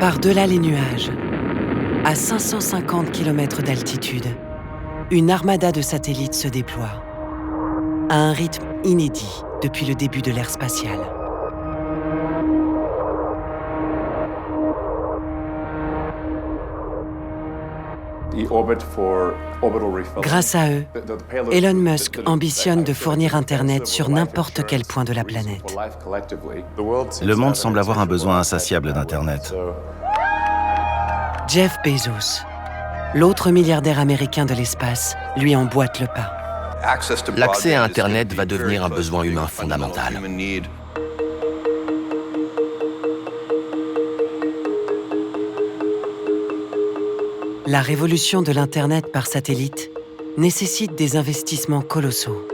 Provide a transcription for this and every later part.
Par-delà les nuages, à 550 km d'altitude, une armada de satellites se déploie, à un rythme inédit depuis le début de l'ère spatiale. Grâce à eux, Elon Musk ambitionne de fournir Internet sur n'importe quel point de la planète. Le monde semble avoir un besoin insatiable d'Internet. Jeff Bezos, l'autre milliardaire américain de l'espace, lui emboîte le pas. L'accès à Internet va devenir un besoin humain fondamental. La révolution de l'Internet par satellite nécessite des investissements colossaux.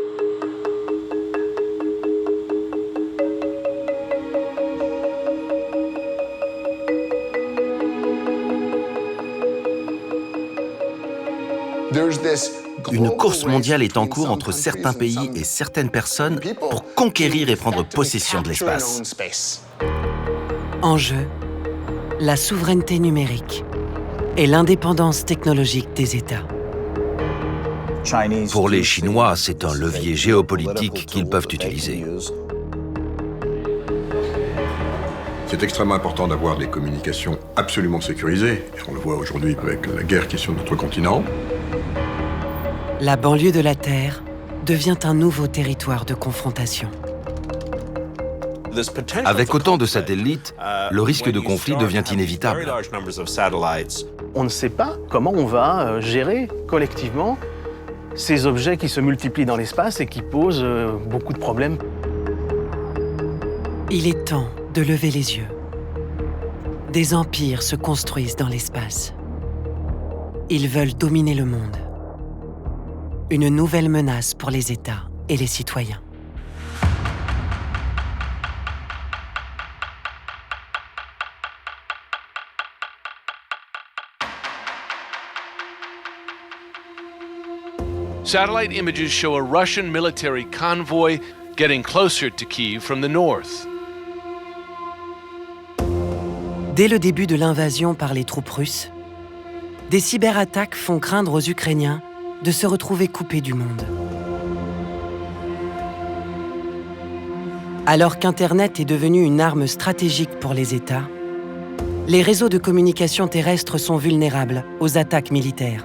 Une course mondiale est en cours entre certains pays et certaines personnes pour conquérir et prendre possession de l'espace. En jeu, la souveraineté numérique et l'indépendance technologique des États. Pour les Chinois, c'est un levier géopolitique qu'ils peuvent utiliser. C'est extrêmement important d'avoir des communications absolument sécurisées. On le voit aujourd'hui avec la guerre qui est sur notre continent. La banlieue de la Terre devient un nouveau territoire de confrontation. Avec autant de satellites, le risque de conflit devient inévitable. On ne sait pas comment on va gérer collectivement ces objets qui se multiplient dans l'espace et qui posent beaucoup de problèmes. Il est temps de lever les yeux. Des empires se construisent dans l'espace. Ils veulent dominer le monde. Une nouvelle menace pour les États et les citoyens. Satellite images show a Russian military convoy getting closer to Kyiv from the north. Dès le début de l'invasion par les troupes russes, des cyberattaques font craindre aux Ukrainiens de se retrouver coupés du monde. Alors qu'Internet est devenu une arme stratégique pour les États, les réseaux de communication terrestres sont vulnérables aux attaques militaires.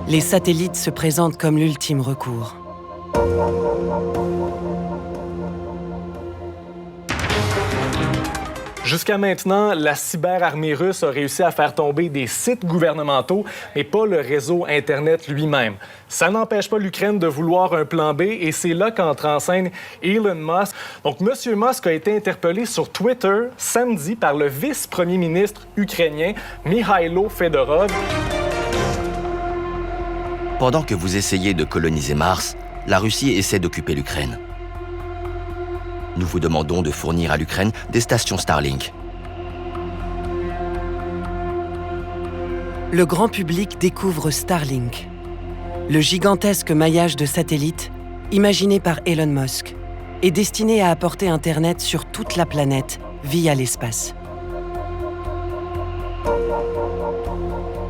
Les satellites se présentent comme l'ultime recours. Jusqu'à maintenant, la cyberarmée russe a réussi à faire tomber des sites gouvernementaux, mais pas le réseau Internet lui-même. Ça n'empêche pas l'Ukraine de vouloir un plan B, et c'est là qu'entre en scène Elon Musk. Donc, M. Musk a été interpellé sur Twitter samedi par le vice-premier ministre ukrainien Mikhailo Fedorov. Pendant que vous essayez de coloniser Mars, la Russie essaie d'occuper l'Ukraine. Nous vous demandons de fournir à l'Ukraine des stations Starlink. Le grand public découvre Starlink, le gigantesque maillage de satellites imaginé par Elon Musk et destiné à apporter Internet sur toute la planète via l'espace.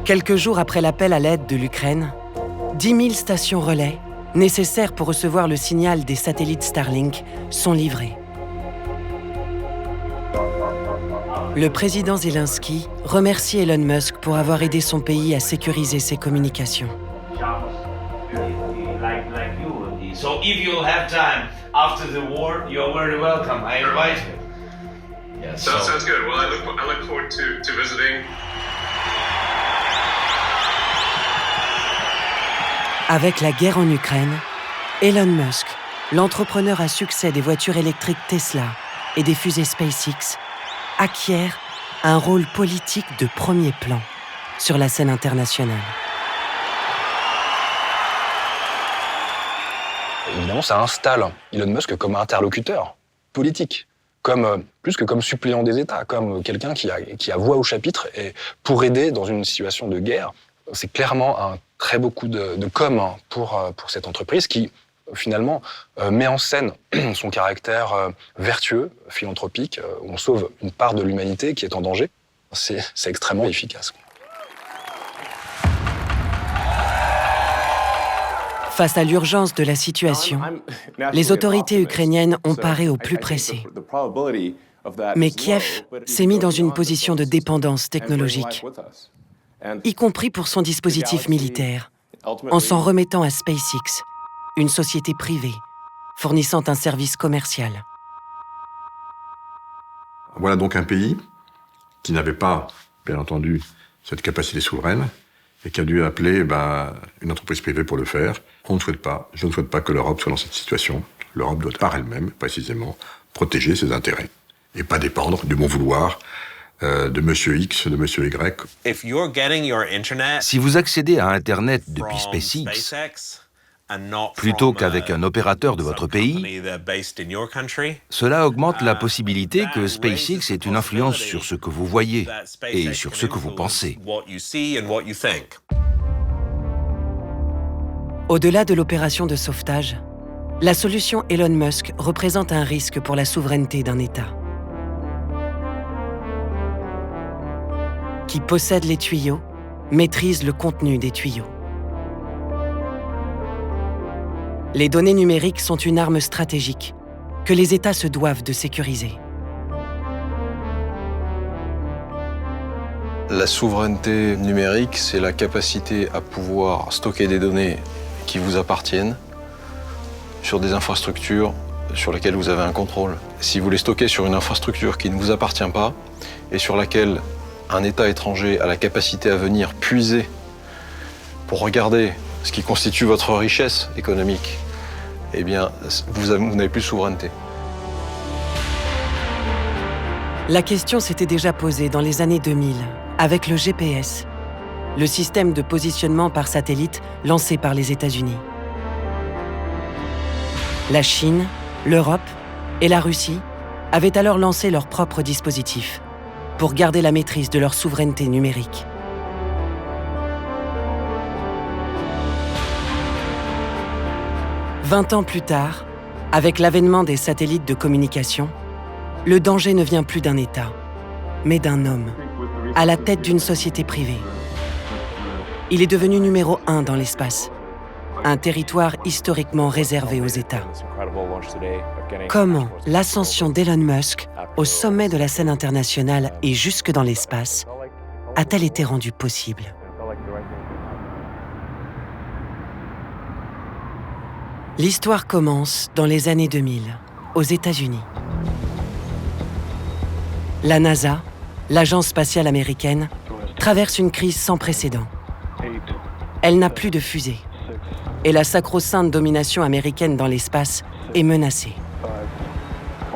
Quelques jours après l'appel à l'aide de l'Ukraine, 10 000 stations relais, nécessaires pour recevoir le signal des satellites Starlink, sont livrées. Le président Zelensky remercie Elon Musk pour avoir aidé son pays à sécuriser ses communications. So if you have time after the war, you're very welcome. I invite you. Yeah, so. Sounds good. Well, I look forward to visiting. Avec la guerre en Ukraine, Elon Musk, l'entrepreneur à succès des voitures électriques Tesla et des fusées SpaceX, acquiert un rôle politique de premier plan sur la scène internationale. Évidemment, ça installe Elon Musk comme interlocuteur politique, plus que comme suppléant des États, comme quelqu'un qui a voix au chapitre et pour aider dans une situation de guerre. C'est clairement un très beau coup de com pour cette entreprise qui finalement, met en scène son caractère vertueux, philanthropique, où on sauve une part de l'humanité qui est en danger. C'est extrêmement efficace. Face à l'urgence de la situation, les autorités ukrainiennes ont paré au plus pressé. Mais Kiev s'est mis dans une position de dépendance technologique, y compris pour son dispositif militaire, en s'en remettant à SpaceX, une société privée fournissant un service commercial. Voilà donc un pays qui n'avait pas, bien entendu, cette capacité souveraine et qui a dû appeler une entreprise privée pour le faire. Je ne souhaite pas que l'Europe soit dans cette situation. L'Europe doit par elle-même, précisément, protéger ses intérêts et pas dépendre du bon vouloir de Monsieur X, de Monsieur Y. Si vous accédez à Internet depuis SpaceX, plutôt qu'avec un opérateur de votre pays, cela augmente la possibilité que SpaceX ait une influence sur ce que vous voyez et sur ce que vous pensez. Au-delà de l'opération de sauvetage, la solution Elon Musk représente un risque pour la souveraineté d'un État. Qui possède les tuyaux, maîtrise le contenu des tuyaux. Les données numériques sont une arme stratégique que les États se doivent de sécuriser. La souveraineté numérique, c'est la capacité à pouvoir stocker des données qui vous appartiennent sur des infrastructures sur lesquelles vous avez un contrôle. Si vous les stockez sur une infrastructure qui ne vous appartient pas et sur laquelle un État étranger a la capacité à venir puiser pour regarder ce qui constitue votre richesse économique, eh bien, vous n'avez plus de souveraineté. La question s'était déjà posée dans les années 2000 avec le GPS, le système de positionnement par satellite lancé par les États-Unis. La Chine, l'Europe et la Russie avaient alors lancé leur propre dispositif pour garder la maîtrise de leur souveraineté numérique. « 20 ans plus tard, avec l'avènement des satellites de communication, le danger ne vient plus d'un État, mais d'un homme, à la tête d'une société privée. Il est devenu numéro 1 dans l'espace, un territoire historiquement réservé aux États. Comment l'ascension d'Elon Musk au sommet de la scène internationale et jusque dans l'espace a-t-elle été rendue possible ? L'histoire commence dans les années 2000, aux États-Unis. La NASA, l'agence spatiale américaine, traverse une crise sans précédent. Elle n'a plus de fusée. Et la sacro-sainte domination américaine dans l'espace est menacée.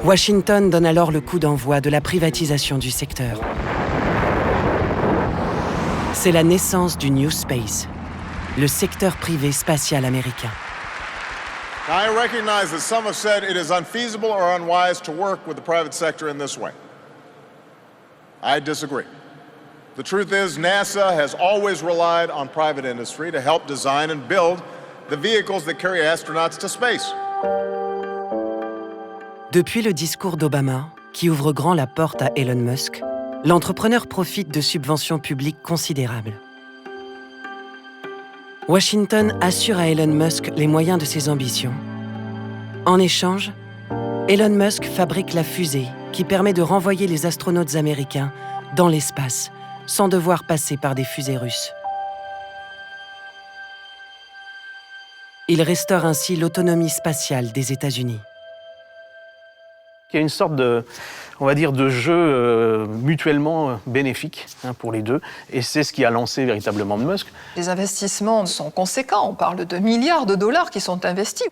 Washington donne alors le coup d'envoi de la privatisation du secteur. C'est la naissance du New Space, le secteur privé spatial américain. Now, I recognize that some have said it is unfeasible or unwise to work with the private sector in this way. I disagree. The truth is, NASA has always relied on private industry to help design and build the vehicles that carry astronauts to space. Depuis le discours d'Obama, qui ouvre grand la porte à Elon Musk, l'entrepreneur profite de subventions publiques considérables. Washington assure à Elon Musk les moyens de ses ambitions. En échange, Elon Musk fabrique la fusée qui permet de renvoyer les astronautes américains dans l'espace, sans devoir passer par des fusées russes. Il restaure ainsi l'autonomie spatiale des États-Unis. Il y a une sorte de, on va dire, de jeu mutuellement bénéfique pour les deux, et c'est ce qui a lancé véritablement Musk. Les investissements sont conséquents, on parle de milliards de dollars qui sont investis.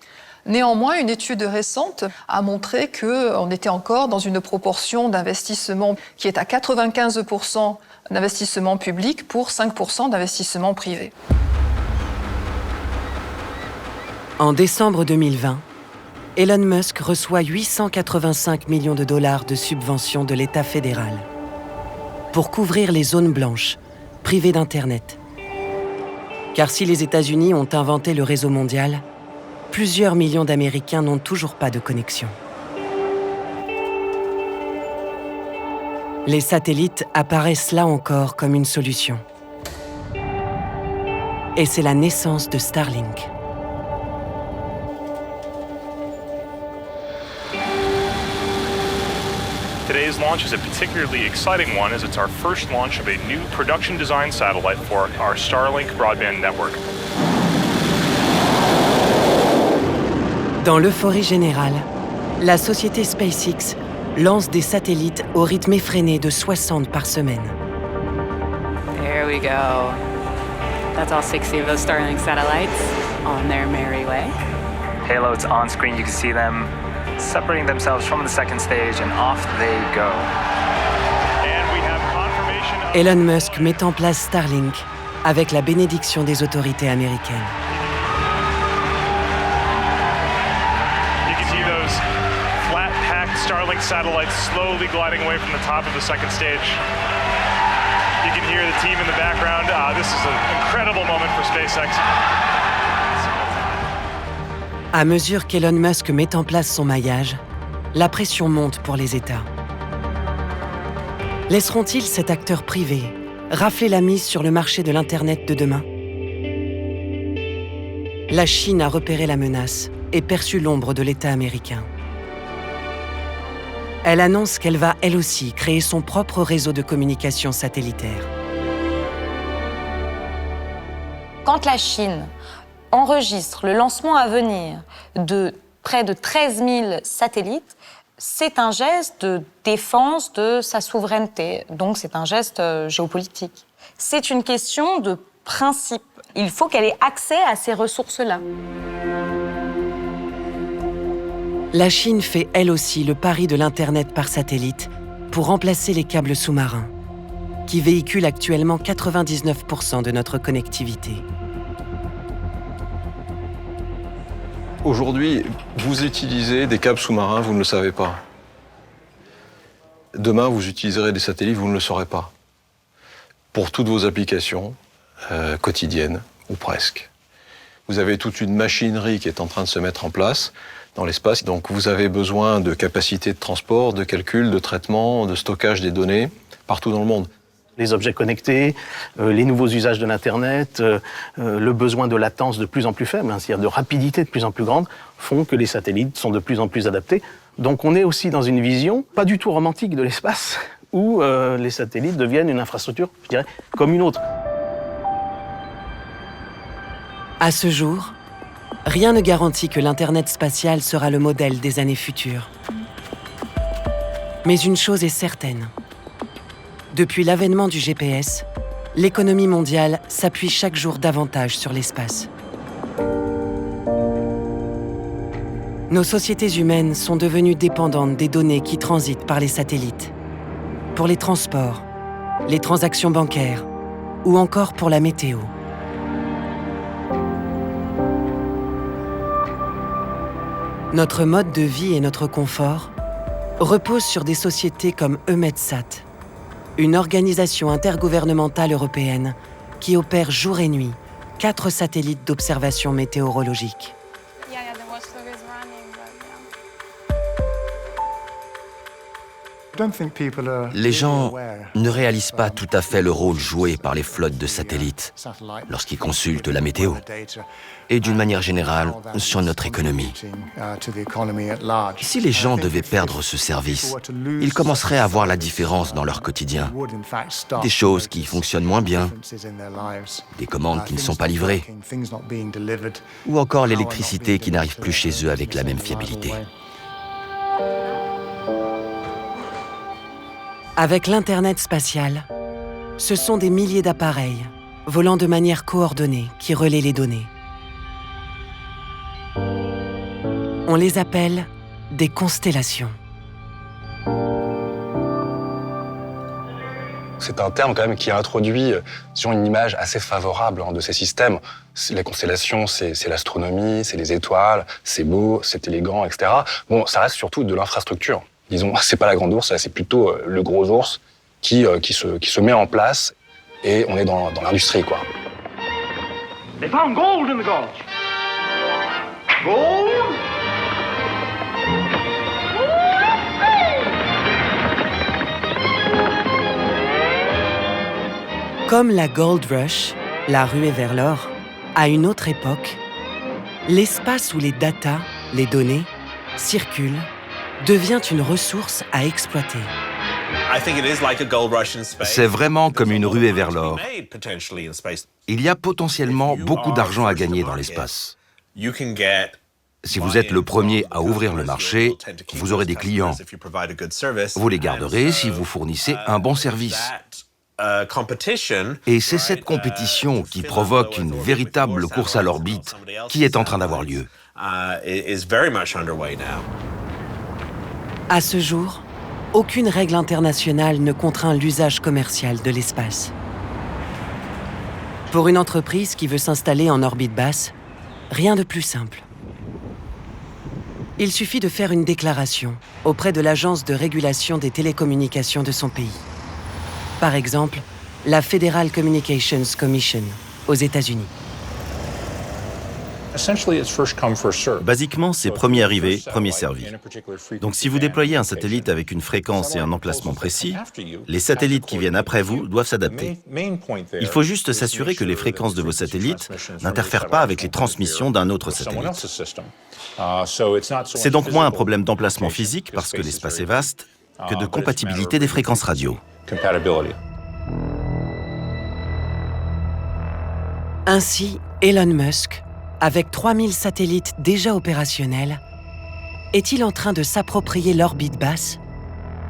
Néanmoins, une étude récente a montré qu'on était encore dans une proportion d'investissement qui est à 95% d'investissement public pour 5% d'investissement privé. En décembre 2020, Elon Musk reçoit 885 millions de dollars de subventions de l'État fédéral pour couvrir les zones blanches, privées d'Internet. Car si les États-Unis ont inventé le réseau mondial, plusieurs millions d'Américains n'ont toujours pas de connexion. Les satellites apparaissent là encore comme une solution. Et c'est la naissance de Starlink. Today's launch is a particularly exciting one as it's our first launch of a new production design satellite for our Starlink broadband network. Dans l'euphorie générale, la société SpaceX lance des satellites au rythme effréné de 60 par semaine. There we go. That's all 60 of those Starlink satellites on their merry way. Payloads on screen, you can see them separating themselves from the second stage and off they go. And we have confirmation of... Elon Musk met en place Starlink avec la bénédiction des autorités américaines. You can see those flat-packed Starlink satellites slowly gliding away from the top of the second stage. You can hear the team in the background. This is an incredible moment for SpaceX. À mesure qu'Elon Musk met en place son maillage, la pression monte pour les États. Laisseront-ils cet acteur privé rafler la mise sur le marché de l'Internet de demain? La Chine a repéré la menace et perçu l'ombre de l'État américain. Elle annonce qu'elle va, elle aussi, créer son propre réseau de communication satellitaire. Quand la Chine enregistre le lancement à venir de près de 13 000 satellites, c'est un geste de défense de sa souveraineté. Donc c'est un geste géopolitique. C'est une question de principe. Il faut qu'elle ait accès à ces ressources-là. La Chine fait elle aussi le pari de l'Internet par satellite pour remplacer les câbles sous-marins, qui véhiculent actuellement 99% de notre connectivité. Aujourd'hui, vous utilisez des câbles sous-marins, vous ne le savez pas. Demain, vous utiliserez des satellites, vous ne le saurez pas. Pour toutes vos applications quotidiennes, ou presque. Vous avez toute une machinerie qui est en train de se mettre en place dans l'espace. Donc vous avez besoin de capacités de transport, de calcul, de traitement, de stockage des données partout dans le monde. Les objets connectés, les nouveaux usages de l'Internet, le besoin de latence de plus en plus faible, c'est-à-dire de rapidité de plus en plus grande, font que les satellites sont de plus en plus adaptés. Donc on est aussi dans une vision pas du tout romantique de l'espace, où les satellites deviennent une infrastructure, je dirais, comme une autre. À ce jour, rien ne garantit que l'Internet spatial sera le modèle des années futures. Mais une chose est certaine. Depuis l'avènement du GPS, l'économie mondiale s'appuie chaque jour davantage sur l'espace. Nos sociétés humaines sont devenues dépendantes des données qui transitent par les satellites, pour les transports, les transactions bancaires ou encore pour la météo. Notre mode de vie et notre confort reposent sur des sociétés comme EUMETSAT, une organisation intergouvernementale européenne qui opère jour et nuit 4 satellites d'observation météorologique. Les gens ne réalisent pas tout à fait le rôle joué par les flottes de satellites lorsqu'ils consultent la météo et d'une manière générale sur notre économie. Si les gens devaient perdre ce service, ils commenceraient à voir la différence dans leur quotidien. Des choses qui fonctionnent moins bien, des commandes qui ne sont pas livrées, ou encore l'électricité qui n'arrive plus chez eux avec la même fiabilité. Avec l'Internet spatial, ce sont des milliers d'appareils volant de manière coordonnée qui relaient les données. On les appelle des constellations. C'est un terme quand même qui introduit une image assez favorable de ces systèmes. Les constellations, c'est l'astronomie, c'est les étoiles, c'est beau, c'est élégant, etc. Bon, ça reste surtout de l'infrastructure. Disons, c'est pas la grande ours, c'est plutôt le gros ours qui se met en place et on est dans l'industrie, quoi. They found gold in the gulch. Comme la Gold Rush, la ruée vers l'or, à une autre époque, l'espace où les datas, les données, circulent devient une ressource à exploiter. C'est vraiment comme une ruée vers l'or. Il y a potentiellement beaucoup d'argent à gagner dans l'espace. Si vous êtes le premier à ouvrir le marché, vous aurez des clients. Vous les garderez si vous fournissez un bon service. Et c'est cette compétition qui provoque une véritable course à l'orbite qui est en train d'avoir lieu. À ce jour, aucune règle internationale ne contraint l'usage commercial de l'espace. Pour une entreprise qui veut s'installer en orbite basse, rien de plus simple. Il suffit de faire une déclaration auprès de l'Agence de régulation des télécommunications de son pays. Par exemple, la Federal Communications Commission aux États-Unis. Basiquement, c'est premier arrivé, premier servi. Donc si vous déployez un satellite avec une fréquence et un emplacement précis, les satellites qui viennent après vous doivent s'adapter. Il faut juste s'assurer que les fréquences de vos satellites n'interfèrent pas avec les transmissions d'un autre satellite. C'est donc moins un problème d'emplacement physique, parce que l'espace est vaste, que de compatibilité des fréquences radio. Ainsi, Elon Musk, avec 3000 satellites déjà opérationnels, est-il en train de s'approprier l'orbite basse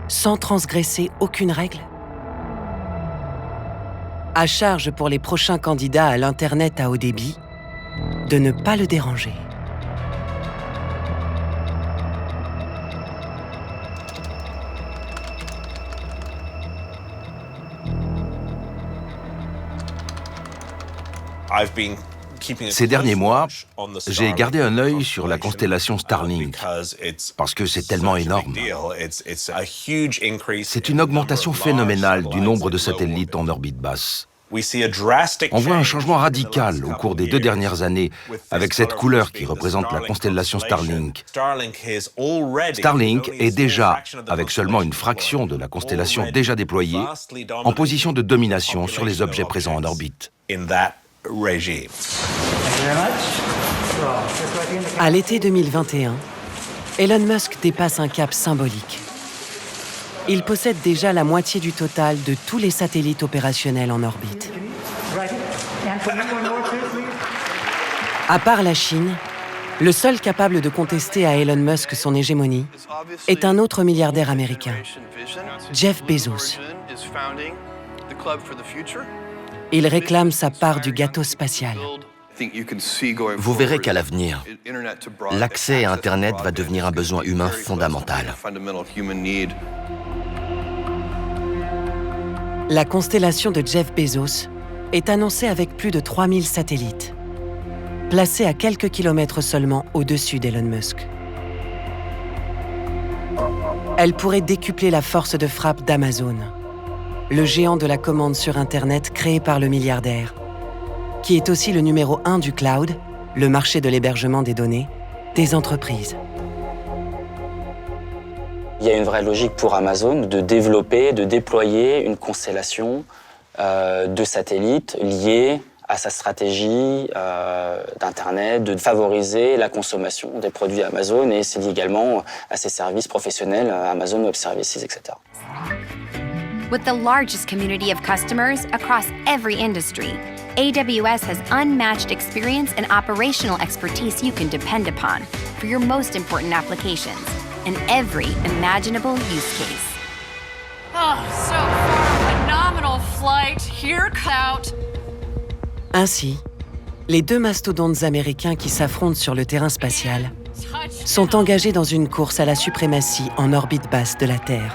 sans transgresser aucune règle? À charge pour les prochains candidats à l'Internet à haut débit de ne pas le déranger. Ces derniers mois, j'ai gardé un œil sur la constellation Starlink, parce que c'est tellement énorme. C'est une augmentation phénoménale du nombre de satellites en orbite basse. On voit un changement radical au cours des 2 dernières années avec cette couleur qui représente la constellation Starlink. Starlink est déjà, avec seulement une fraction de la constellation déjà déployée, en position de domination sur les objets présents en orbite. À l'été 2021, Elon Musk dépasse un cap symbolique. Il possède déjà la moitié du total de tous les satellites opérationnels en orbite. À part la Chine, le seul capable de contester à Elon Musk son hégémonie est un autre milliardaire américain, Jeff Bezos. Il réclame sa part du gâteau spatial. Vous verrez qu'à l'avenir, l'accès à Internet va devenir un besoin humain fondamental. La constellation de Jeff Bezos est annoncée avec plus de 3000 satellites, placés à quelques kilomètres seulement au-dessus d'Elon Musk. Elle pourrait décupler la force de frappe d'Amazon, le géant de la commande sur Internet créé par le milliardaire, qui est aussi le numéro 1 du cloud, le marché de l'hébergement des données, des entreprises. Il y a une vraie logique pour Amazon de développer, de déployer une constellation de satellites liés à sa stratégie d'Internet, de favoriser la consommation des produits Amazon, et c'est lié également à ses services professionnels, Amazon Web Services, etc. With the largest community of customers across every industry, AWS has unmatched experience and operational expertise you can depend upon for your most important applications in every imaginable use case. Oh, so far, phenomenal flight. Here out. Ainsi, les 2 mastodontes américains qui s'affrontent sur le terrain spatial sont engagés dans une course à la suprématie en orbite basse de la Terre.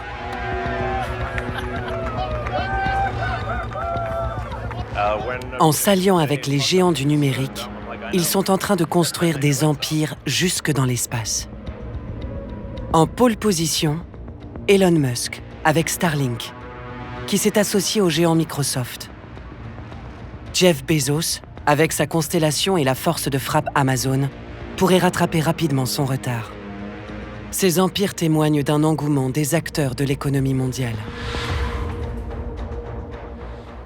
En s'alliant avec les géants du numérique, ils sont en train de construire des empires jusque dans l'espace. En pole position, Elon Musk avec Starlink, qui s'est associé au géant Microsoft. Jeff Bezos avec sa constellation et la force de frappe Amazon, pourrait rattraper rapidement son retard. Ces empires témoignent d'un engouement des acteurs de l'économie mondiale.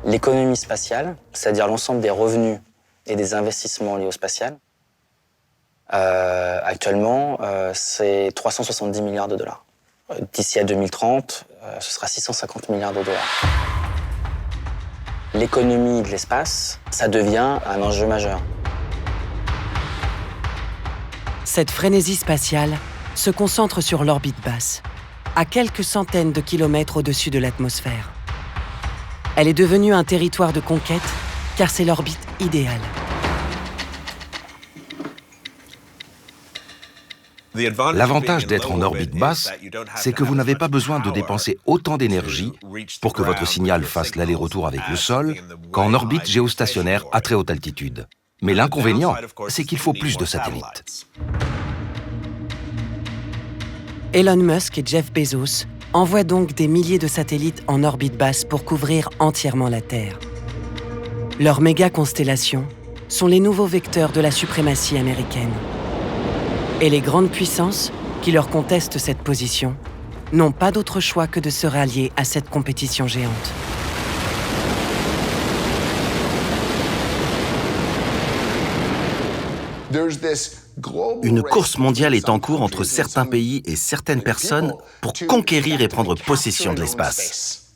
L'économie spatiale, c'est-à-dire l'ensemble des revenus et des investissements liés au spatial, actuellement, c'est 370 milliards de dollars. D'ici à 2030, ce sera 650 milliards de dollars. L'économie de l'espace, ça devient un enjeu majeur. Cette frénésie spatiale se concentre sur l'orbite basse, à quelques centaines de kilomètres au-dessus de l'atmosphère. Elle est devenue un territoire de conquête, car c'est l'orbite idéale. L'avantage d'être en orbite basse, c'est que vous n'avez pas besoin de dépenser autant d'énergie pour que votre signal fasse l'aller-retour avec le sol qu'en orbite géostationnaire à très haute altitude. Mais l'inconvénient, c'est qu'il faut plus de satellites. Elon Musk et Jeff Bezos envoient donc des milliers de satellites en orbite basse pour couvrir entièrement la Terre. Leurs méga-constellations sont les nouveaux vecteurs de la suprématie américaine. Et les grandes puissances, qui leur contestent cette position, n'ont pas d'autre choix que de se rallier à cette compétition géante. Une course mondiale est en cours entre certains pays et certaines personnes pour conquérir et prendre possession de l'espace.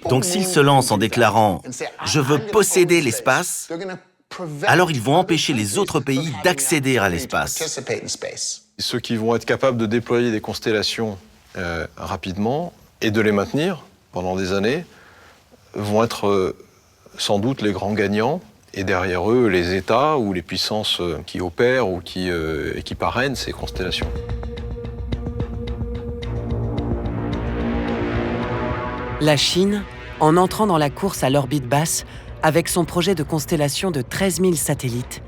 Donc s'ils se lancent en déclarant « Je veux posséder l'espace », alors ils vont empêcher les autres pays d'accéder à l'espace. Ceux qui vont être capables de déployer des constellations rapidement et de les maintenir pendant des années vont être sans doute les grands gagnants. Et derrière eux, les États ou les puissances qui opèrent ou qui parrainent ces constellations. La Chine, en entrant dans la course à l'orbite basse, avec son projet de constellation de 13 000 satellites,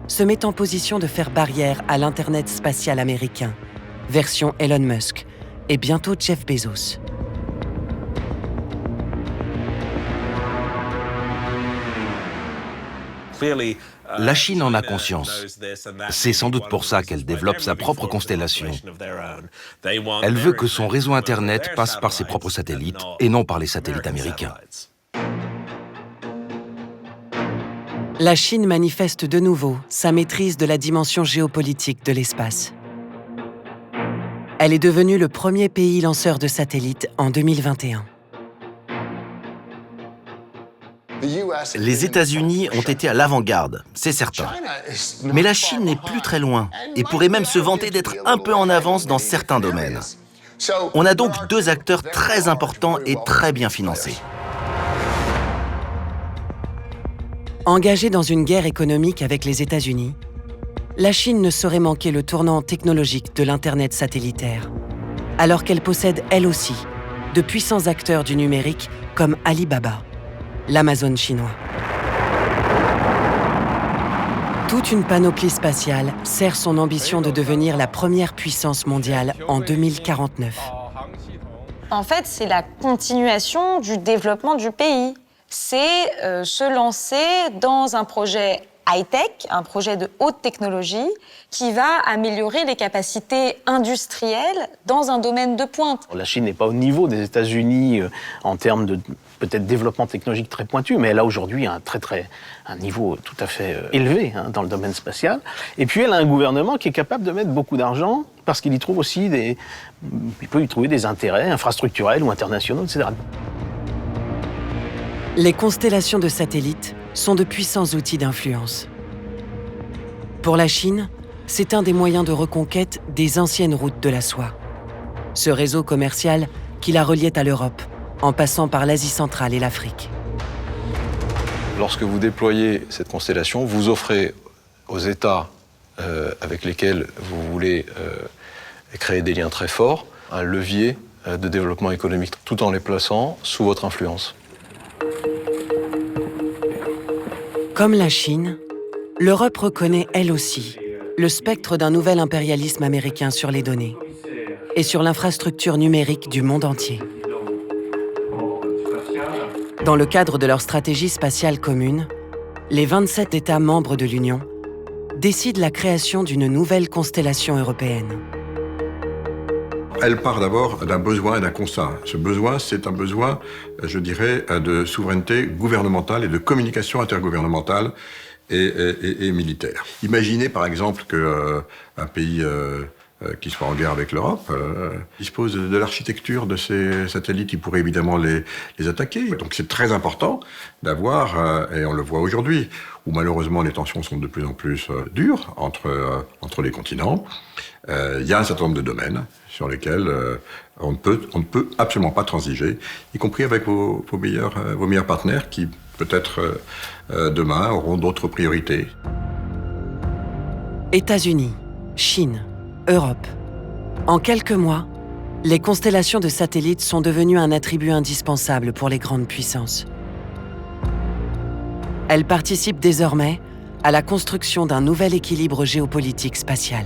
se met en position de faire barrière à l'Internet spatial américain, version Elon Musk, et bientôt Jeff Bezos. La Chine en a conscience. C'est sans doute pour ça qu'elle développe sa propre constellation. Elle veut que son réseau Internet passe par ses propres satellites et non par les satellites américains. La Chine manifeste de nouveau sa maîtrise de la dimension géopolitique de l'espace. Elle est devenue le premier pays lanceur de satellites en 2021. Les États-Unis ont été à l'avant-garde, c'est certain. Mais la Chine n'est plus très loin et pourrait même se vanter d'être un peu en avance dans certains domaines. On a donc deux acteurs très importants et très bien financés. Engagée dans une guerre économique avec les États-Unis, la Chine ne saurait manquer le tournant technologique de l'Internet satellitaire, alors qu'elle possède elle aussi de puissants acteurs du numérique comme Alibaba, l'Amazon chinois. Toute une panoplie spatiale sert son ambition de devenir la première puissance mondiale en 2049. En fait, c'est la continuation du développement du pays. C'est se lancer dans un projet high-tech, un projet de haute technologie qui va améliorer les capacités industrielles dans un domaine de pointe. La Chine n'est pas au niveau des États-Unis en termes de peut-être développement technologique très pointu, mais elle a aujourd'hui un niveau tout à fait élevé dans le domaine spatial. Et puis elle a un gouvernement qui est capable de mettre beaucoup d'argent parce qu'il y trouve aussi il peut y trouver des intérêts infrastructurels ou internationaux, etc. Les constellations de satellites sont de puissants outils d'influence. Pour la Chine, c'est un des moyens de reconquête des anciennes routes de la soie. Ce réseau commercial qui la reliait à l'Europe, en passant par l'Asie centrale et l'Afrique. Lorsque vous déployez cette constellation, vous offrez aux États avec lesquels vous voulez créer des liens très forts un levier de développement économique, tout en les plaçant sous votre influence. Comme la Chine, l'Europe reconnaît elle aussi le spectre d'un nouvel impérialisme américain sur les données et sur l'infrastructure numérique du monde entier. Dans le cadre de leur stratégie spatiale commune, les 27 États membres de l'Union décide la création d'une nouvelle constellation européenne. Elle part d'abord d'un besoin et d'un constat. Ce besoin, c'est un besoin, je dirais, de souveraineté gouvernementale et de communication intergouvernementale et militaire. Imaginez par exemple qu'un pays qui soit en guerre avec l'Europe dispose de l'architecture de ces satellites qui pourraient évidemment les attaquer. Donc c'est très important d'avoir, et on le voit aujourd'hui, où malheureusement les tensions sont de plus en plus dures entre les continents, il y a un certain nombre de domaines sur lesquels on ne peut absolument pas transiger, y compris avec vos meilleurs partenaires qui, peut-être demain, auront d'autres priorités. États-Unis, Chine, Europe. En quelques mois, les constellations de satellites sont devenues un attribut indispensable pour les grandes puissances. Elles participent désormais à la construction d'un nouvel équilibre géopolitique spatial.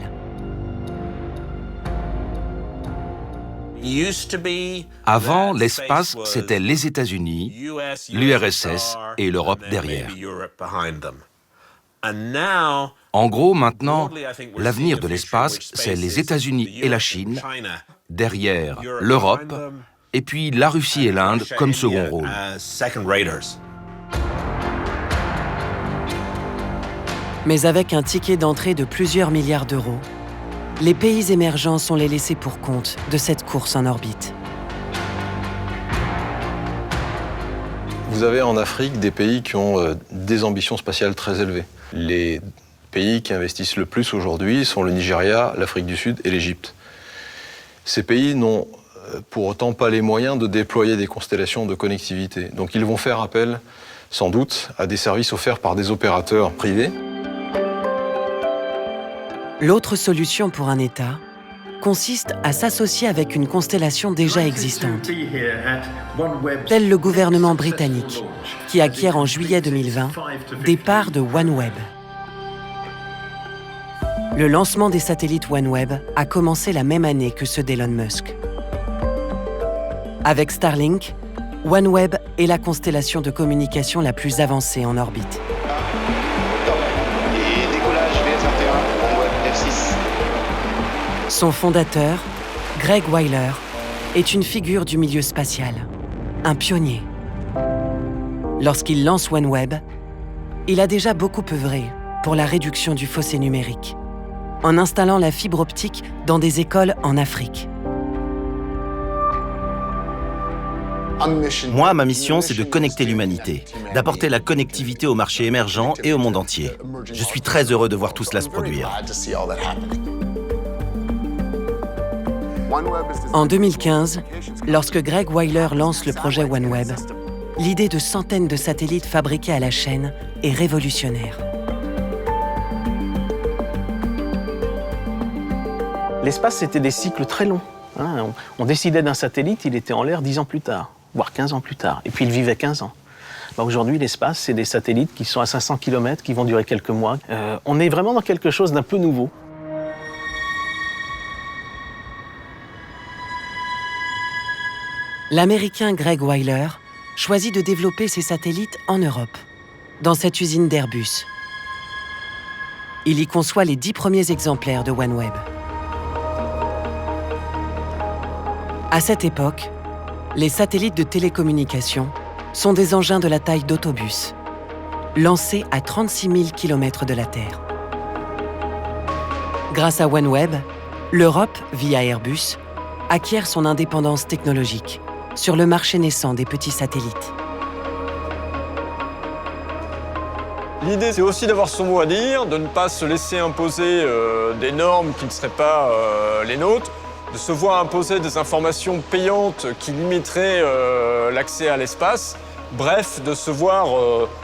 Avant, l'espace, c'était les États-Unis, l'URSS et l'Europe derrière. En gros, maintenant, l'avenir de l'espace, c'est les États-Unis et la Chine, derrière l'Europe, et puis la Russie et l'Inde comme second rôle. Mais avec un ticket d'entrée de plusieurs milliards d'euros, les pays émergents sont les laissés pour compte de cette course en orbite. Vous avez en Afrique des pays qui ont des ambitions spatiales très élevées. Les pays qui investissent le plus aujourd'hui sont le Nigeria, l'Afrique du Sud et l'Égypte. Ces pays n'ont pour autant pas les moyens de déployer des constellations de connectivité. Donc ils vont faire appel, sans doute, à des services offerts par des opérateurs privés. L'autre solution pour un État consiste à s'associer avec une constellation déjà existante, tel le gouvernement britannique, qui acquiert en juillet 2020 des parts de OneWeb. Le lancement des satellites OneWeb a commencé la même année que ceux d'Elon Musk. Avec Starlink, OneWeb est la constellation de communication la plus avancée en orbite. Son fondateur, Greg Wyler, est une figure du milieu spatial, un pionnier. Lorsqu'il lance OneWeb, il a déjà beaucoup œuvré pour la réduction du fossé numérique, en installant la fibre optique dans des écoles en Afrique. Moi, ma mission, c'est de connecter l'humanité, d'apporter la connectivité au marché émergent et au monde entier. Je suis très heureux de voir tout cela se produire. En 2015, lorsque Greg Wyler lance le projet OneWeb, l'idée de centaines de satellites fabriqués à la chaîne est révolutionnaire. L'espace, c'était des cycles très longs. On décidait d'un satellite, il était en l'air 10 ans plus tard, voire 15 ans plus tard, et puis il vivait 15 ans. Aujourd'hui, l'espace, c'est des satellites qui sont à 500 km, qui vont durer quelques mois. On est vraiment dans quelque chose d'un peu nouveau. L'Américain Greg Wyler choisit de développer ses satellites en Europe, dans cette usine d'Airbus. Il y conçoit les 10 premiers exemplaires de OneWeb. À cette époque, les satellites de télécommunication sont des engins de la taille d'autobus, lancés à 36 000 km de la Terre. Grâce à OneWeb, l'Europe, via Airbus, acquiert son indépendance technologique sur le marché naissant des petits satellites. L'idée, c'est aussi d'avoir son mot à dire, de ne pas se laisser imposer des normes qui ne seraient pas les nôtres, de se voir imposer des informations payantes qui limiteraient l'accès à l'espace. Bref, de se voir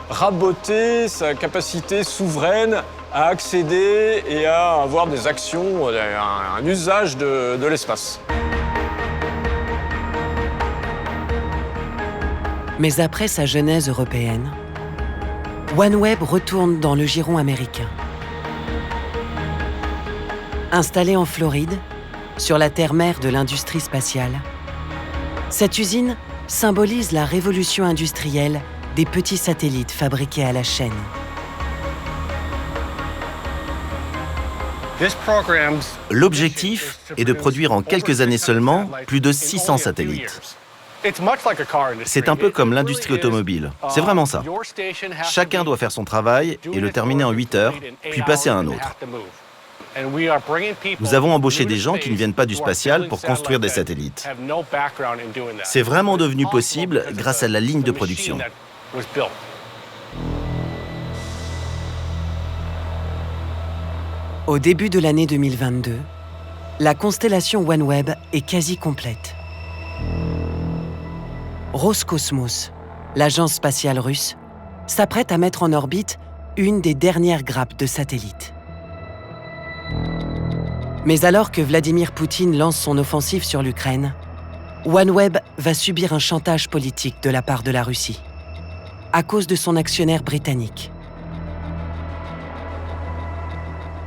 raboter sa capacité souveraine à accéder et à avoir des actions, un usage de l'espace. Mais après sa genèse européenne, OneWeb retourne dans le giron américain. Installée en Floride, sur la terre-mère de l'industrie spatiale, cette usine symbolise la révolution industrielle des petits satellites fabriqués à la chaîne. L'objectif est de produire en quelques années seulement plus de 600 satellites. C'est un peu comme l'industrie automobile. C'est vraiment ça. Chacun doit faire son travail et le terminer en 8 heures, puis passer à un autre. Nous avons embauché des gens qui ne viennent pas du spatial pour construire des satellites. C'est vraiment devenu possible grâce à la ligne de production. Au début de l'année 2022, la constellation OneWeb est quasi complète. Roscosmos, l'agence spatiale russe, s'apprête à mettre en orbite une des dernières grappes de satellites. Mais alors que Vladimir Poutine lance son offensive sur l'Ukraine, OneWeb va subir un chantage politique de la part de la Russie, à cause de son actionnaire britannique.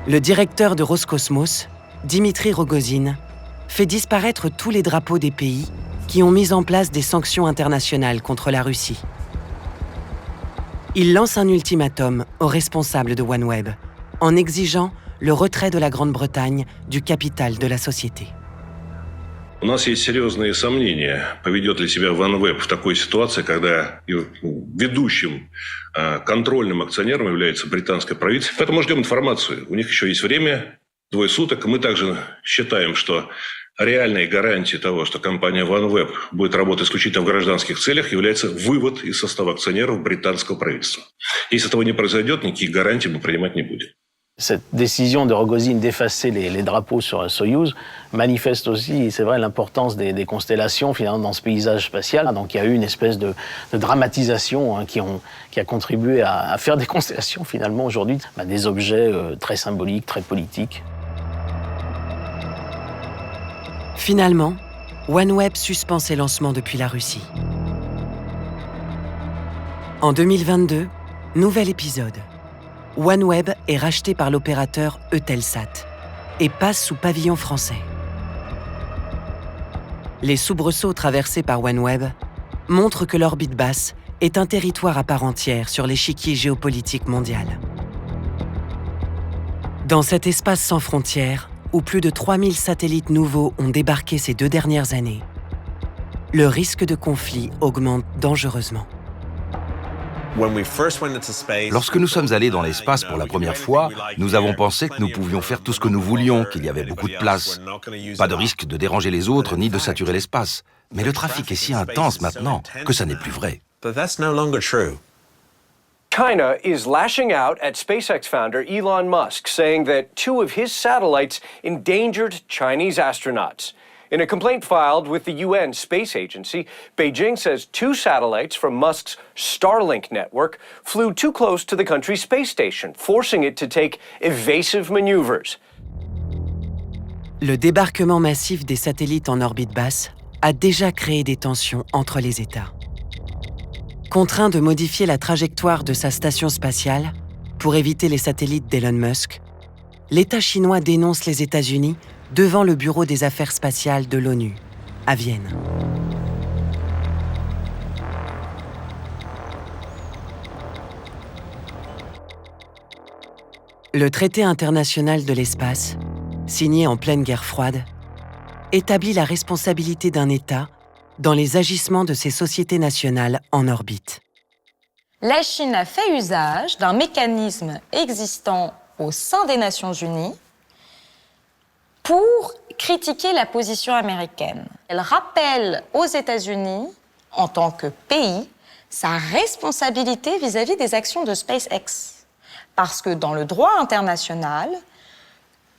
Le directeur de Roscosmos, Dimitri Rogozin, fait disparaître tous les drapeaux des pays qui ont mis en place des sanctions internationales contre la Russie. Il lance un ultimatum aux responsables de OneWeb en exigeant le retrait de la Grande-Bretagne du capital de la société. У нас есть серьезные сомнения, поведет ли себя OneWeb в такой ситуации, когда ведущим контрольным акционером является британское правительство. Поэтому мы ждем информацию. У них еще есть время, 2 суток. Мы также считаем, что реальной гарантией того, что компания OneWeb будет работать исключительно в гражданских целях, является вывод из состава акционеров британского правительства. Если этого не произойдет, никаких гарантий мы принимать не будем. Cette décision de Rogozin d'effacer les drapeaux sur Soyouz manifeste aussi, c'est vrai, l'importance des constellations finalement dans ce paysage spatial. Donc il y a eu une espèce de dramatisation qui a contribué à faire des constellations finalement aujourd'hui des objets très symboliques, très politiques. Finalement, OneWeb suspend ses lancements depuis la Russie. En 2022, nouvel épisode. OneWeb est racheté par l'opérateur Eutelsat et passe sous pavillon français. Les soubresauts traversés par OneWeb montrent que l'orbite basse est un territoire à part entière sur l'échiquier géopolitique mondial. Dans cet espace sans frontières, où plus de 3000 satellites nouveaux ont débarqué ces 2 dernières années, le risque de conflit augmente dangereusement. Lorsque nous sommes allés dans l'espace pour la première fois, nous avons pensé que nous pouvions faire tout ce que nous voulions, qu'il y avait beaucoup de place. Pas de risque de déranger les autres ni de saturer l'espace. Mais le trafic est si intense maintenant que ça n'est plus vrai. China is lashing out at SpaceX founder Elon Musk, saying that 2 of his satellites endangered Chinese astronauts. In a complaint filed with the UN Space Agency, Beijing says 2 satellites from Musk's Starlink network flew too close to the country's space station, forcing it to take evasive maneuvers. Le débarquement massif des satellites en orbite basse a déjà créé des tensions entre les États. Contraint de modifier la trajectoire de sa station spatiale pour éviter les satellites d'Elon Musk, l'État chinois dénonce les États-Unis devant le Bureau des Affaires spatiales de l'ONU, à Vienne. Le traité international de l'espace, signé en pleine guerre froide, établit la responsabilité d'un État dans les agissements de ses sociétés nationales en orbite. La Chine a fait usage d'un mécanisme existant au sein des Nations Unies pour critiquer la position américaine. Elle rappelle aux États-Unis, en tant que pays, sa responsabilité vis-à-vis des actions de SpaceX. Parce que dans le droit international,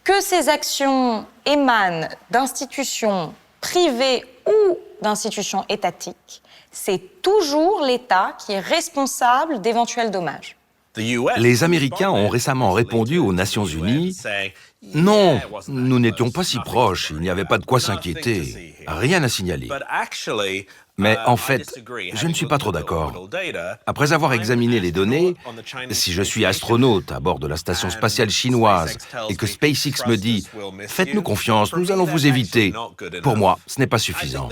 que ces actions émanent d'institutions privées ou d'institutions étatiques, c'est toujours l'État qui est responsable d'éventuels dommages. Les Américains ont récemment répondu aux Nations Unies « Non, nous n'étions pas si proches, il n'y avait pas de quoi s'inquiéter, rien à signaler. » Mais en fait, je ne suis pas trop d'accord. Après avoir examiné les données, si je suis astronaute à bord de la station spatiale chinoise et que SpaceX me dit « Faites-nous confiance, nous allons vous éviter », pour moi, ce n'est pas suffisant.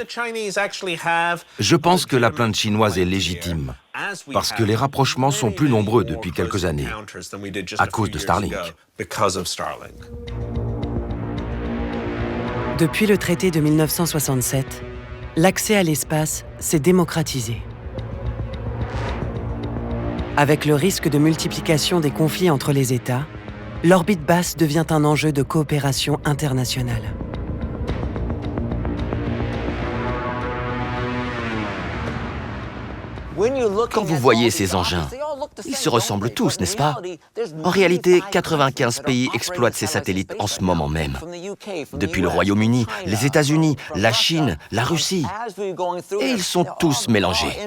Je pense que la plainte chinoise est légitime, parce que les rapprochements sont plus nombreux depuis quelques années, à cause de Starlink. Depuis le traité de 1967, l'accès à l'espace s'est démocratisé. Avec le risque de multiplication des conflits entre les États, l'orbite basse devient un enjeu de coopération internationale. Quand vous voyez ces engins, ils se ressemblent tous, n'est-ce pas? En réalité, 95 pays exploitent ces satellites en ce moment même. Depuis le Royaume-Uni, les États-Unis, la Chine, la Russie. Et ils sont tous mélangés.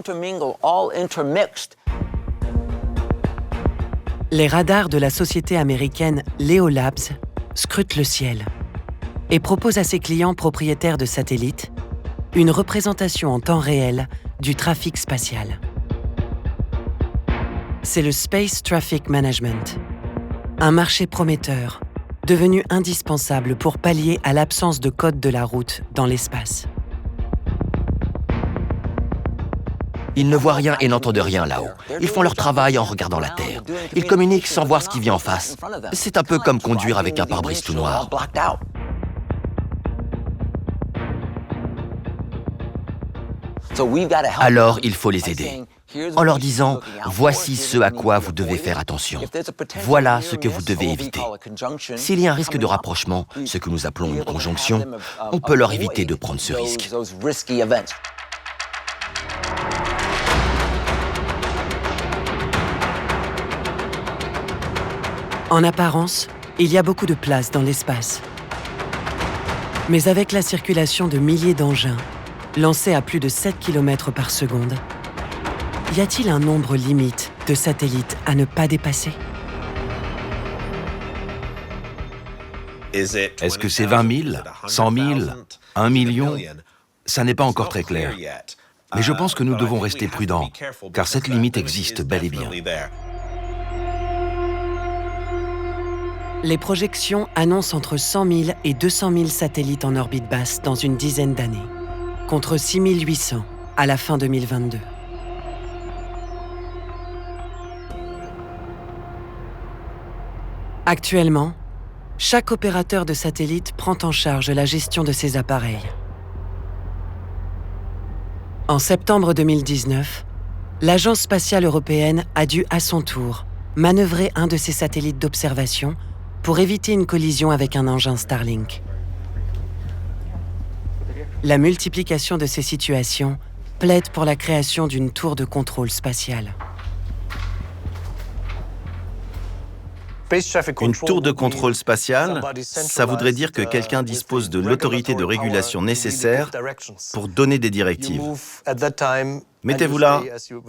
Les radars de la société américaine Leo Labs scrutent le ciel et proposent à ses clients propriétaires de satellites une représentation en temps réel du trafic spatial. C'est le Space Traffic Management, un marché prometteur, devenu indispensable pour pallier à l'absence de code de la route dans l'espace. Ils ne voient rien et n'entendent rien là-haut. Ils font leur travail en regardant la Terre. Ils communiquent sans voir ce qui vient en face. C'est un peu comme conduire avec un pare-brise tout noir. Alors, il faut les aider, en leur disant « Voici ce à quoi vous devez faire attention. Voilà ce que vous devez éviter. » S'il y a un risque de rapprochement, ce que nous appelons une conjonction, on peut leur éviter de prendre ce risque. En apparence, il y a beaucoup de place dans l'espace. Mais avec la circulation de milliers d'engins, lancés à plus de 7 km par seconde, y a-t-il un nombre limite de satellites à ne pas dépasser? Est-ce que c'est 20 000, 100 000, 1 million? Ça n'est pas encore très clair. Mais je pense que nous devons rester prudents, car cette limite existe bel et bien. Les projections annoncent entre 100 000 et 200 000 satellites en orbite basse dans une dizaine d'années, contre 6 800 à la fin 2022. Actuellement, chaque opérateur de satellite prend en charge la gestion de ses appareils. En septembre 2019, l'Agence spatiale européenne a dû à son tour manœuvrer un de ses satellites d'observation pour éviter une collision avec un engin Starlink. La multiplication de ces situations plaide pour la création d'une tour de contrôle spatiale. Une tour de contrôle spatial, ça voudrait dire que quelqu'un dispose de l'autorité de régulation nécessaire pour donner des directives. Mettez-vous là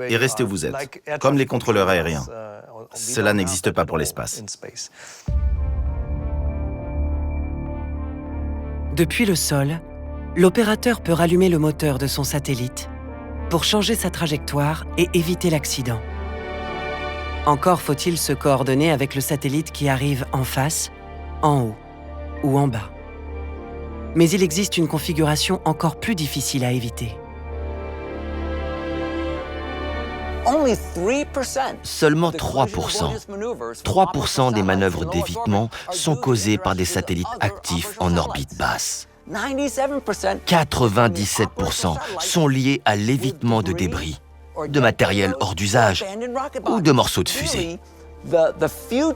et restez où vous êtes, comme les contrôleurs aériens. Cela n'existe pas pour l'espace. Depuis le sol, l'opérateur peut rallumer le moteur de son satellite pour changer sa trajectoire et éviter l'accident. Encore faut-il se coordonner avec le satellite qui arrive en face, en haut ou en bas. Mais il existe une configuration encore plus difficile à éviter. Seulement 3% des manœuvres d'évitement sont causées par des satellites actifs en orbite basse. 97% sont liés à l'évitement de débris, de matériel hors d'usage ou de morceaux de fusée.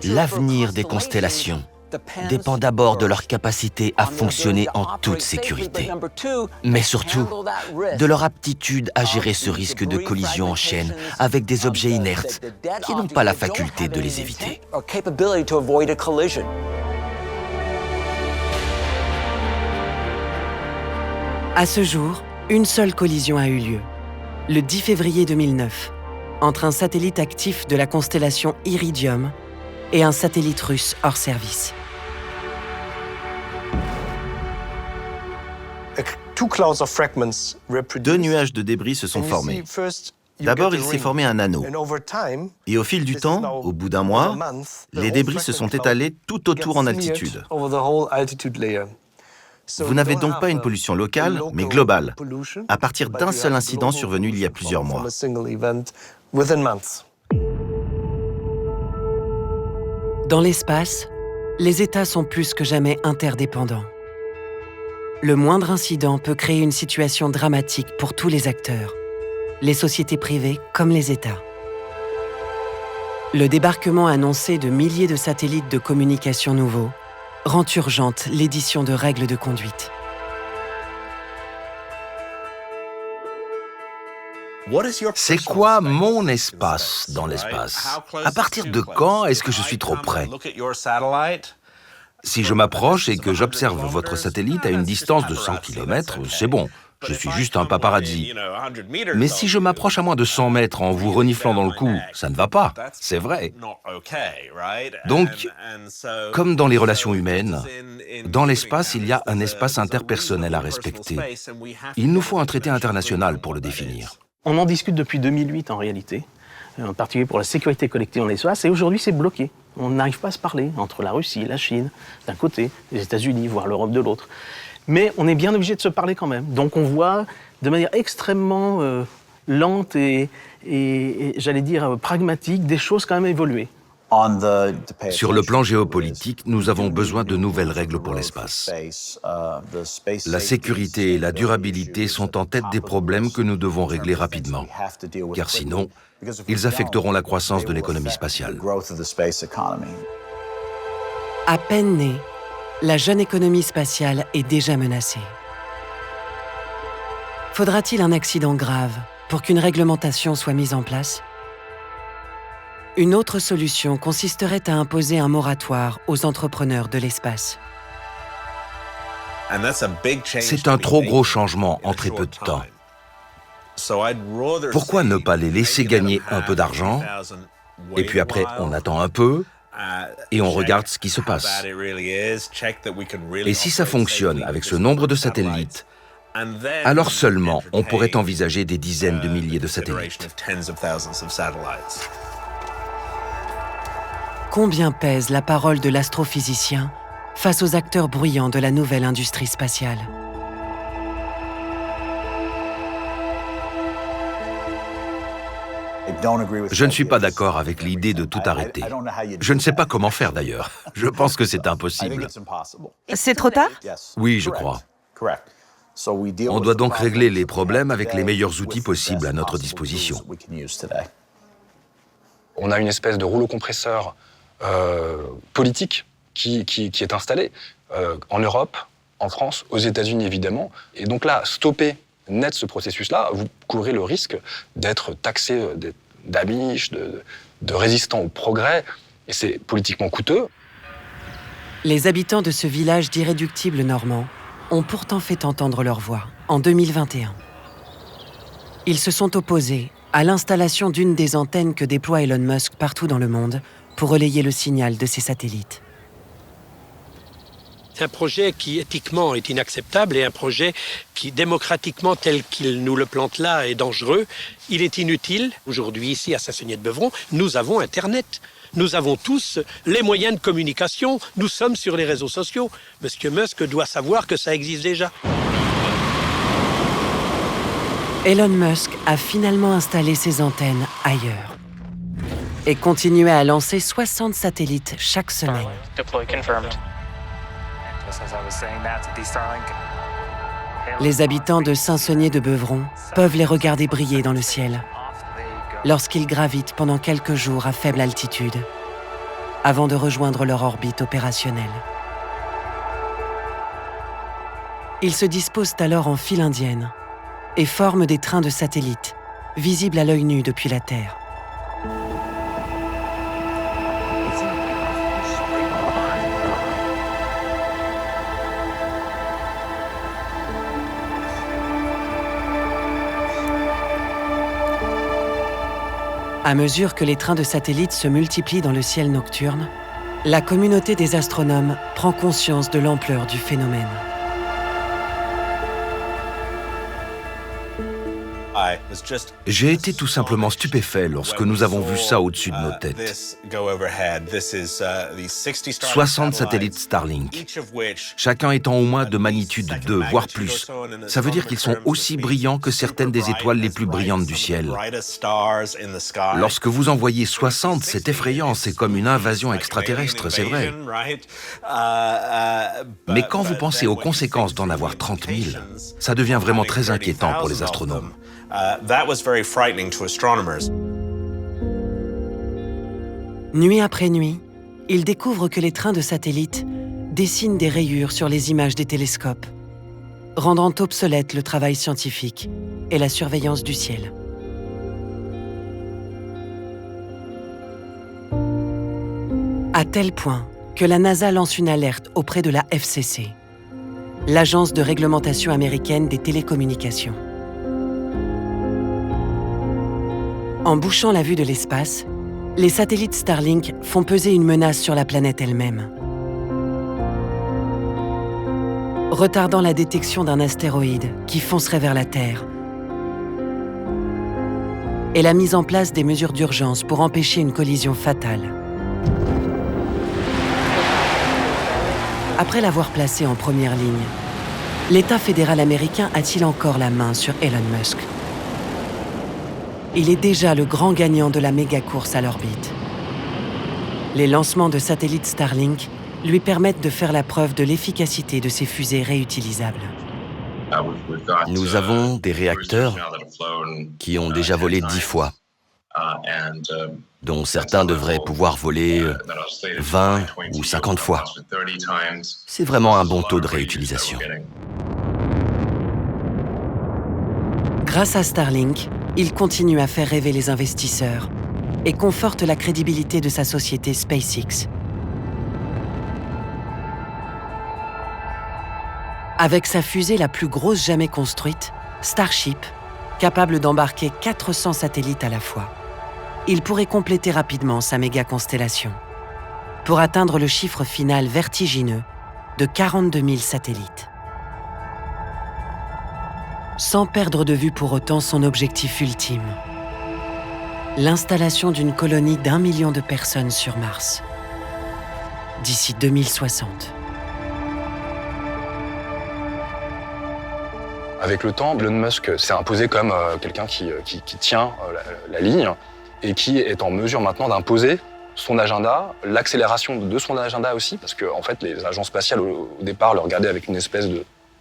L'avenir des constellations dépend d'abord de leur capacité à fonctionner en toute sécurité, mais surtout de leur aptitude à gérer ce risque de collision en chaîne avec des objets inertes qui n'ont pas la faculté de les éviter. À ce jour, une seule collision a eu lieu, le 10 février 2009, entre un satellite actif de la constellation Iridium et un satellite russe hors service. Deux nuages de débris se sont formés. D'abord, il s'est formé un anneau. Et au fil du temps, au bout d'un mois, les débris se sont étalés tout autour en altitude. Vous n'avez donc pas une pollution locale, mais globale, à partir d'un seul incident survenu il y a plusieurs mois. Dans l'espace, les États sont plus que jamais interdépendants. Le moindre incident peut créer une situation dramatique pour tous les acteurs, les sociétés privées comme les États. Le débarquement annoncé de milliers de satellites de communication nouveaux rend urgente l'édition de règles de conduite. C'est quoi mon espace dans l'espace? À partir de quand est-ce que je suis trop près? Si je m'approche et que j'observe votre satellite à une distance de 100 km, c'est bon, je suis juste un paparazzi. Mais si je m'approche à moins de 100 mètres en vous reniflant dans le cou, ça ne va pas, c'est vrai. Donc, comme dans les relations humaines, dans l'espace, il y a un espace interpersonnel à respecter. Il nous faut un traité international pour le définir. On en discute depuis 2008 en réalité, en particulier pour la sécurité collective en espace, et aujourd'hui c'est bloqué. On n'arrive pas à se parler entre la Russie, la Chine d'un côté, les États-Unis, voire l'Europe de l'autre. Mais on est bien obligé de se parler quand même. Donc on voit de manière extrêmement lente et j'allais dire pragmatique, des choses quand même évoluer. Sur le plan géopolitique, nous avons besoin de nouvelles règles pour l'espace. La sécurité et la durabilité sont en tête des problèmes que nous devons régler rapidement, car sinon, ils affecteront la croissance de l'économie spatiale. À peine née, la jeune économie spatiale est déjà menacée. Faudra-t-il un accident grave pour qu'une réglementation soit mise en place ? Une autre solution consisterait à imposer un moratoire aux entrepreneurs de l'espace. C'est un trop gros changement en très peu de temps. Pourquoi ne pas les laisser gagner un peu d'argent, et puis après on attend un peu, et on regarde ce qui se passe. Et si ça fonctionne avec ce nombre de satellites, alors seulement on pourrait envisager des dizaines de milliers de satellites. Combien pèse la parole de l'astrophysicien face aux acteurs bruyants de la nouvelle industrie spatiale ? Je ne suis pas d'accord avec l'idée de tout arrêter. Je ne sais pas comment faire d'ailleurs. Je pense que c'est impossible. C'est trop tard ? Oui, je crois. On doit donc régler les problèmes avec les meilleurs outils possibles à notre disposition. On a une espèce de rouleau compresseur politique qui est installé en Europe, en France, aux États-Unis évidemment. Et donc là, stopper net ce processus-là, vous courez le risque d'être taxé d'amiches, de résistants au progrès, et c'est politiquement coûteux. Les habitants de ce village d'irréductibles normands ont pourtant fait entendre leur voix en 2021. Ils se sont opposés à l'installation d'une des antennes que déploie Elon Musk partout dans le monde pour relayer le signal de ses satellites. C'est un projet qui éthiquement est inacceptable et un projet qui démocratiquement tel qu'il nous le plante là est dangereux. Il est inutile. Aujourd'hui ici à Saint-Saunier-de-Beuvron, nous avons Internet. Nous avons tous les moyens de communication. Nous sommes sur les réseaux sociaux. Monsieur Musk doit savoir que ça existe déjà. Elon Musk a finalement installé ses antennes ailleurs et continuait à lancer 60 satellites chaque semaine. Les habitants de Saint-Saunier-de-Beuvron peuvent les regarder briller dans le ciel lorsqu'ils gravitent pendant quelques jours à faible altitude avant de rejoindre leur orbite opérationnelle. Ils se disposent alors en file indienne et forment des trains de satellites visibles à l'œil nu depuis la Terre. À mesure que les trains de satellites se multiplient dans le ciel nocturne, la communauté des astronomes prend conscience de l'ampleur du phénomène. J'ai été tout simplement stupéfait lorsque nous avons vu ça au-dessus de nos têtes. 60 satellites Starlink, chacun étant au moins de magnitude 2, voire plus. Ça veut dire qu'ils sont aussi brillants que certaines des étoiles les plus brillantes du ciel. Lorsque vous en voyez 60, c'est effrayant, c'est comme une invasion extraterrestre, c'est vrai. Mais quand vous pensez aux conséquences d'en avoir 30 000, ça devient vraiment très inquiétant pour les astronomes. Nuit après nuit, ils découvrent que les trains de satellites dessinent des rayures sur les images des télescopes, rendant obsolète le travail scientifique et la surveillance du ciel. À tel point que la NASA lance une alerte auprès de la FCC, l'agence de réglementation américaine des télécommunications. En bouchant la vue de l'espace, les satellites Starlink font peser une menace sur la planète elle-même, retardant la détection d'un astéroïde qui foncerait vers la Terre et la mise en place des mesures d'urgence pour empêcher une collision fatale. Après l'avoir placé en première ligne, l'État fédéral américain a-t-il encore la main sur Elon Musk? Il est déjà le grand gagnant de la méga-course à l'orbite. Les lancements de satellites Starlink lui permettent de faire la preuve de l'efficacité de ses fusées réutilisables. Nous avons des réacteurs qui ont déjà volé 10 fois, dont certains devraient pouvoir voler 20 ou 50 fois. C'est vraiment un bon taux de réutilisation. Grâce à Starlink, il continue à faire rêver les investisseurs et conforte la crédibilité de sa société SpaceX. Avec sa fusée la plus grosse jamais construite, Starship, capable d'embarquer 400 satellites à la fois, il pourrait compléter rapidement sa méga-constellation pour atteindre le chiffre final vertigineux de 42 000 satellites. Sans perdre de vue pour autant son objectif ultime, l'installation d'une colonie d'1 million de personnes sur Mars, d'ici 2060. Avec le temps, Elon Musk s'est imposé comme quelqu'un qui tient la ligne et qui est en mesure maintenant d'imposer son agenda, l'accélération de son agenda aussi, parce que en fait, les agences spatiales, au départ, le regardaient avec une espèce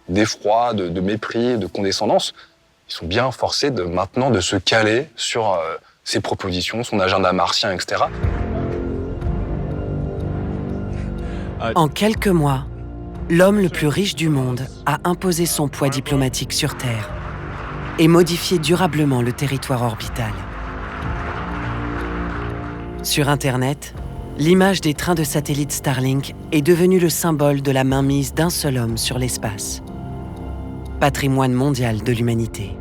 d'effroi, de mépris, de condescendance. Ils sont bien forcés maintenant de se caler sur ses propositions, son agenda martien, etc. En quelques mois, l'homme le plus riche du monde a imposé son poids diplomatique sur Terre et modifié durablement le territoire orbital. Sur Internet, l'image des trains de satellites Starlink est devenue le symbole de la mainmise d'un seul homme sur l'espace. Patrimoine mondial de l'humanité.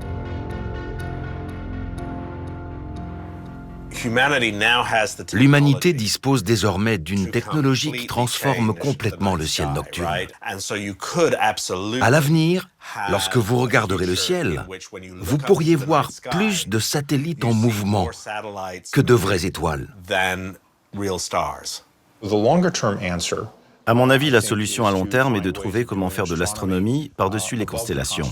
L'humanité dispose désormais d'une technologie qui transforme complètement le ciel nocturne. À l'avenir, lorsque vous regarderez le ciel, vous pourriez voir plus de satellites en mouvement que de vraies étoiles. À mon avis, la solution à long terme est de trouver comment faire de l'astronomie par-dessus les constellations.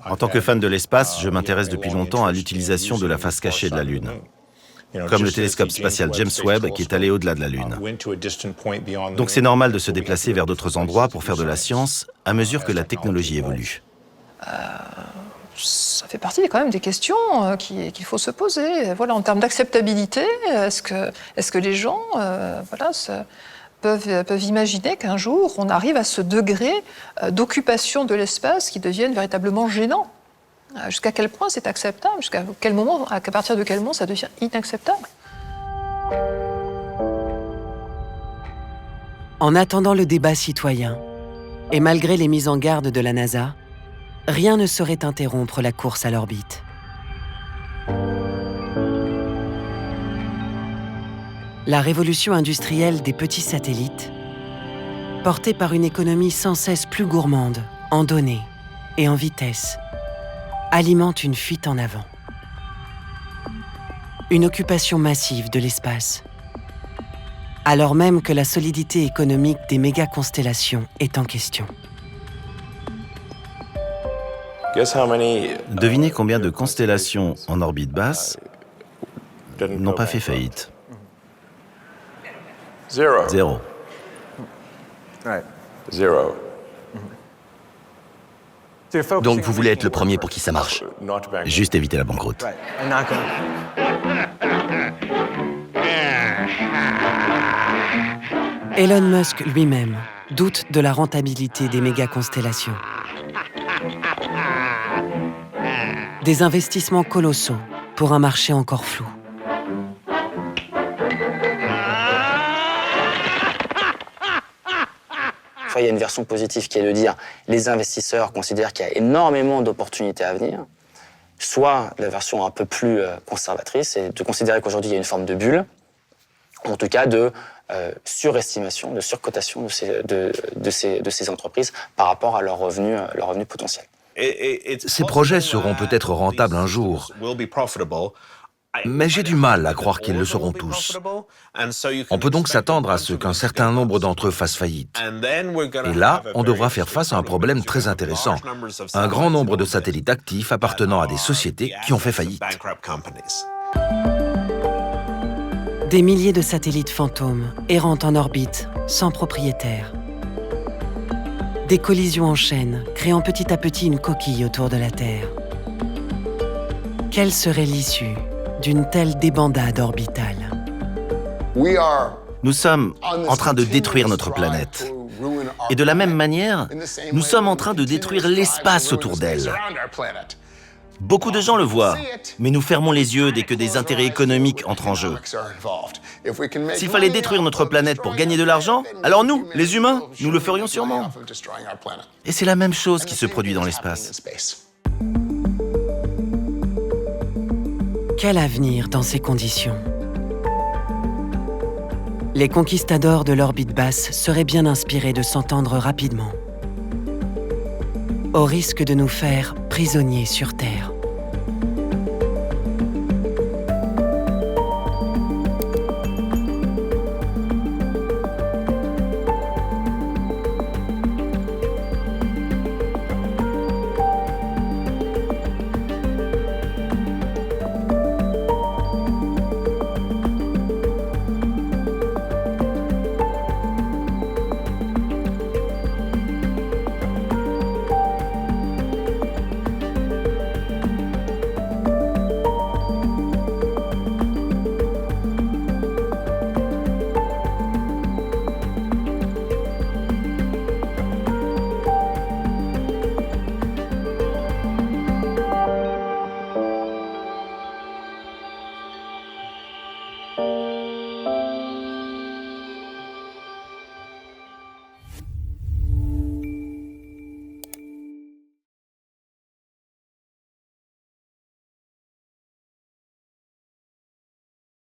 En tant que fan de l'espace, je m'intéresse depuis longtemps à l'utilisation de la face cachée de la Lune, comme le télescope spatial James Webb qui est allé au-delà de la Lune. Donc c'est normal de se déplacer vers d'autres endroits pour faire de la science à mesure que la technologie évolue. Ça fait partie quand même des questions qu'il faut se poser. Voilà, en termes d'acceptabilité, est-ce que les gens peuvent imaginer qu'un jour, on arrive à ce degré d'occupation de l'espace qui devienne véritablement gênant? Jusqu'à quel point c'est acceptable? Jusqu'à quel moment, à partir de quel moment ça devient inacceptable? En attendant le débat citoyen, et malgré les mises en garde de la NASA, rien ne saurait interrompre la course à l'orbite. La révolution industrielle des petits satellites, portée par une économie sans cesse plus gourmande en données et en vitesse, alimente une fuite en avant. Une occupation massive de l'espace, alors même que la solidité économique des méga-constellations est en question. Devinez combien de constellations en orbite basse n'ont pas fait faillite. 0. Donc vous voulez être le premier pour qui ça marche. Juste éviter la banqueroute. Elon Musk lui-même doute de la rentabilité des méga-constellations. Des investissements colossaux pour un marché encore flou. Il y a une version positive qui est de dire les investisseurs considèrent qu'il y a énormément d'opportunités à venir. Soit la version un peu plus conservatrice, c'est de considérer qu'aujourd'hui il y a une forme de bulle, en tout cas de surestimation, de surcotation de ces entreprises par rapport à leurs revenus potentiels. Ces projets seront peut-être rentables un jour, mais j'ai du mal à croire qu'ils le seront tous. On peut donc s'attendre à ce qu'un certain nombre d'entre eux fassent faillite. Et là, on devra faire face à un problème très intéressant. Un grand nombre de satellites actifs appartenant à des sociétés qui ont fait faillite. Des milliers de satellites fantômes errant en orbite, sans propriétaire. Des collisions en chaîne, créant petit à petit une coquille autour de la Terre. Quelle serait l'issue d'une telle débandade orbitale? Nous sommes en train de détruire notre planète. Et de la même manière, nous sommes en train de détruire l'espace autour d'elle. Beaucoup de gens le voient, mais nous fermons les yeux dès que des intérêts économiques entrent en jeu. S'il fallait détruire notre planète pour gagner de l'argent, alors nous, les humains, nous le ferions sûrement. Et c'est la même chose qui se produit dans l'espace. Quel avenir dans ces conditions? Les conquistadors de l'orbite basse seraient bien inspirés de s'entendre rapidement, au risque de nous faire prisonniers sur Terre.